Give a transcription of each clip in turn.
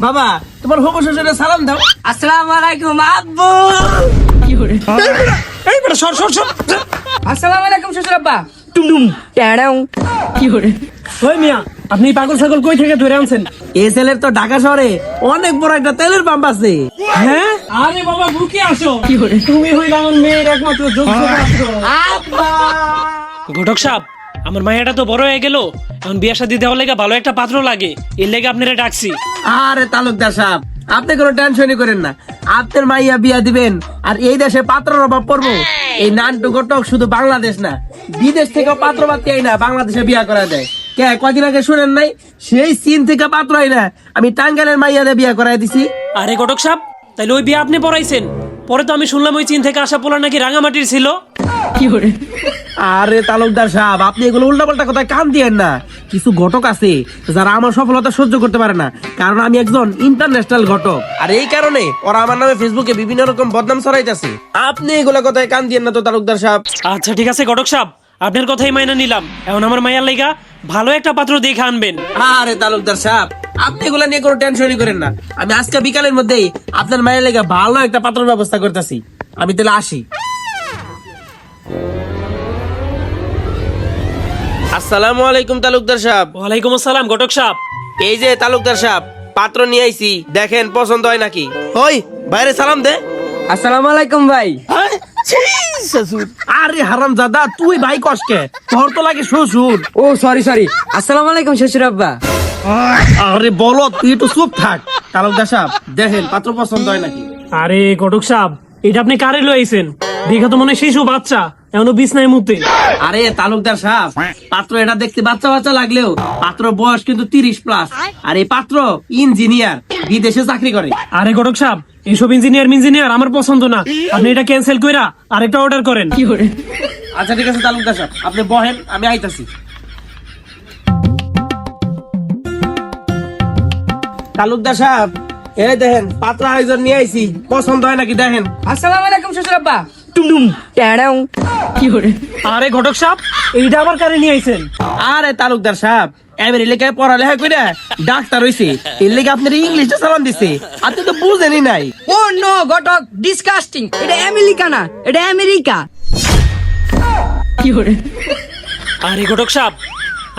বাবা তোমার হবু শ্বশুরের সালাম দাও। আসসালামু আলাইকুম আব্বু। এই বেটা সর সর সর। আসসালামু আলাইকুম শ্বশুর আব্বা। টুমটুম ট্যাড়াও। ওই মিয়া আপনি পাগল ছাগল কই থেকে ধরে আনছেন? এসএলের তো ঢাকা শহরে অনেক বড় একটা তেলের পাম্প আছে। হ্যাঁ আরে বাবা বুকে আসো। তুমি হইলে আমার মেয়ের একমাত্র যোগ্য পাত্র। আব্বা ঘটক সাহেব, আমার মায়াটা তো বড় হয়ে গেল, এখন বিয়ে শাদী দেওয়ার লেগে ভালো একটা পাত্র লাগে, এর লেগে আপনারা ডাকছি। আরে তালুকদার সাহেব আপনি কোনো টেনশনই করেন না, আপনার মাইয়া বিয়া দিবেন আর এই দেশে পাত্রের অভাব পড়বো? এই নান্টু ঘটক শুধু বাংলাদেশ না, বিদেশ থেকে পাত্র পাত্রী না বাংলাদেশে বিয়া করা যায়। কে কদিন আগে শুনেন নাই সেই চীন থেকে পাত্র না আমি টাঙ্গাইলের মাইয়ারে বিয়া করাই দিছি। আরে ঘটক সাহেব, তাইলে ওই বিয়ে আপনি পড়াইছেন? পরে তো আমি শুনলাম ওই চীন থেকে আসা পোলা নাকি রাঙামাটির ছিল। আরে তালুকদার সাহেব আপনি এগুলো উল্টাপাল্টা কথায় কান দিয়েন না। কিছু ঘটক আছে যারা আমার সফলতা সহ্য করতে পারে না, কারণ আমি একজন ইন্টারন্যাশনাল ঘটক। আর এই কারণে ওরা আমার নামে ফেসবুকে বিভিন্ন রকম বদনাম ছড়াইতেছে। আপনি এগুলো কথায় কান দিয়েন না তো তালুকদার সাহেব। আচ্ছা ঠিক আছে ঘটক সাহেব, আপনার কথাই মাইনা নিলাম। এখন আমার মায়ের লেগা ভালো একটা পাত্র দেখে আনবেন। আরে তালুকদার সাহেব আপনি এগুলা নিয়ে কোনো টেনশনই করেন না, আমি আজকে বিকালের মধ্যেই আপনার মায়ের লেগে ভালো একটা পাত্রের ব্যবস্থা করতেছি। আমি তাহলে আসি। আসসালামু আলাইকুম তালুকদার সাহেব। ওয়ালাইকুম আসসালাম ঘটক সাহেব। এই যে তালুকদার সাহেব পাত্র নিয়ে আইছি, দেখেন পছন্দ হয় নাকি। ওই বাইরে সালাম দে। আসসালামু আলাইকুম ভাই। আরে হারাম দাদা তুই ভাই কষ্টে, তোর তো লাগে শ্বশুর। ও সরি সরি। আসসালামু আলাইকুম শ্বশুর আব্বা। আরে বলো তুই একটু চুপ থাক। তালুকদার সাহেব দেখেন পাত্র পছন্দ হয় নাকি। আরে ঘটক সাহেব, এটা আপনি কারে লইছেন? দেখা তো মনে হয় শিশু বাচ্চা, এখনো বিছনায় মুতে। আরে তালুকদার সাহেব পাত্র এটা দেখতে বাচ্চা বাচ্চা লাগলেও পাত্র বয়স কিন্তু 30+। আর এই পাত্র ইঞ্জিনিয়ার, বিদেশে চাকরি করে। আরে ঘটক সাহেব, এইসব ইঞ্জিনিয়ার আমার পছন্দ না, আপনি এটা ক্যান্সেল কইরা আরেকটা অর্ডার করেন। আচ্ছা ঠিক আছে তালুকদার সাহেব আপনি বহেন, আমি আইতাছি। তালুকদার সাহেব এই দেখেন পাত্র আয়োজন নিয়ে আইছি, পছন্দ হয় নাকি দেখেন। আসসালামু আলাইকুম শ্বশুর আব্বা। টুমটুম ট্যাড়াও। আরে ঘটক সাহেব, এইটা আবার কারে নিয়ে আইছেন? আরে তালুকদার সাহেব আমেরিকায় পড়ালেখা করে ডাক্তার হইছে, এর লেগে আপনার ইংলিশে সালাম দিছে, আপনি তো বুঝেনই নাই। ও নো ঘটক, ডিসকাস্টিং। এটা আমেরিকা না, এটা আমেরিকা। আরে ঘটক সাহেব,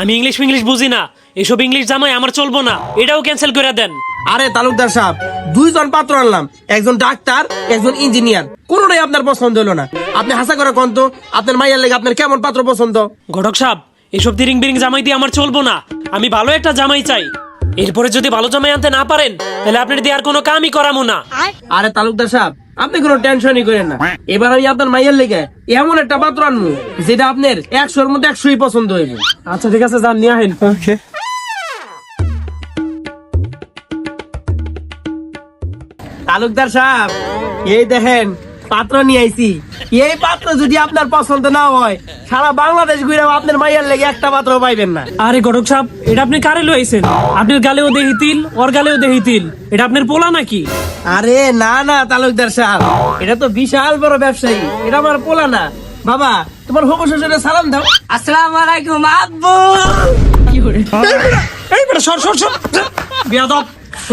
আমি ইংলিশ বুঝি না, এসব ইংলিশ জামাই আমার চলবো না, এটাও ক্যান্সেল করে দেন। আরে তালুকদার সাহেব দুইজন পাত্র আনলাম, একজন ডাক্তার একজন ইঞ্জিনিয়ার, কোনোটাই আপনার পছন্দ হলো না। আপনি হাসা করে কোন তো আপনার মাইয়ার লেগে আপনার কেমন পাত্র পছন্দ? ঘটক সাহেব এসব তিরিং বিরিং জামাই দিয়ে আমার চলবো না, আমি ভালো একটা জামাই চাই। এরপরে যদি ভালো জামাই আনতে না পারেন তাহলে আপনার দিয়ে আর কোনো কামই করামো না। আরে তালুকদার সাহেব আপনি কোনো টেনশনই করেন না, এবার আমি আপনার মাইয়ার লেগে এমন একটা পাত্র আনবো যেটা আপনার 100-র মধ্যে 100ই পছন্দ হইব। আচ্ছা ঠিক আছে, যান নিয়ে আহেন। তালুকদার সাহেব এই দেখেন পাত্র নিয়ে আইছি, এই পাত্র যদি আপনার পছন্দ না হয় সারা বাংলাদেশ ঘুরে আপনার মাইয়ার লেগে একটা পাত্র পাইবেন না। আরে ঘটক সাহেব, এটা আপনি কারে লইছেন? আপনার গালেও দেহি তিল, ওর গালেও দেহি তিল, এটা আপনার পোলা নাকি? আরে না না তালুকদার সাহেব এটা তো বিশাল বড় ব্যবসায়ী, এটা আমার পোলা না। বাবা তোমার হবু শ্বশুরের সালাম দাও। আসসালামু আলাইকুম আব্বু। এই বেটা সর সর সর, বেয়াদব।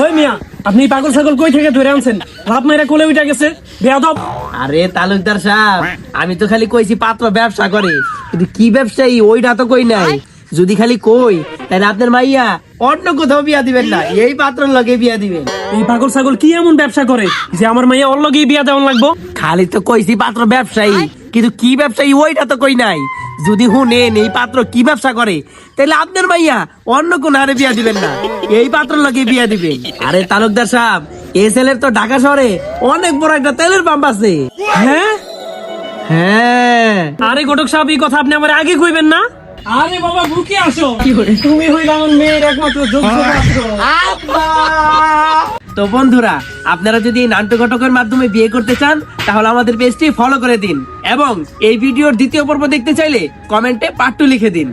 ওই মিয়া আপনি পাগল ছাগল কই থেকে ধরে আনছেন? রাত মাইরা কোলে উঠে গেছে, বেয়াদব। আরে তালুকদার সাহেব আমি তো খালি কইছি পাত্র ব্যবসা করে, কিন্তু কি ব্যবসায়ী ওইটা তো কই নাই। যদি খালি কই তাহলে আপনার মাইয়া অন্য কোথাও বিয়া দিবেন না, এই পাত্র লগে বিয়া দিবেন। এই পাগল ছাগল কি এমন ব্যবসা করে যে আমার মাইয়া ওর লগেই বিয়া দেওয়ান লাগবো? খালি তো কইছি পাত্র ব্যবসায়ী, কিন্তু কি ব্যবসায়ী ওইটা তো কই নাই। যদি শুনেন এই পাত্র কি ব্যবসা করে তাহলে আপনার মাইয়া অন্য কোন হারে বিয়া দিবেন না, এই পাত্র লগে বিয়া দিবেন। আরে তালুকদার সাহেব এসএলের তো ঢাকা শহরে অনেক বড় একটা তেলের পাম্প আছে। হ্যাঁ হ্যাঁ আরে ঘটক সাহেব এই কথা আপনি আমার আগে কইবেন না? আরে বাবা বুকে আসো, তুমি হইলে আমার মেয়ের একমাত্র যোগ্য পাত্র। তো বন্ধুরা আপনারা যদি এই নান্টু ঘটকের মাধ্যমে বিয়ে করতে চান তাহলে আমাদের পেজটি ফলো করে দিন, এবং এই ভিডিওর দ্বিতীয় পর্ব দেখতে চাইলে কমেন্টে পার্ট 2 লিখে দিন।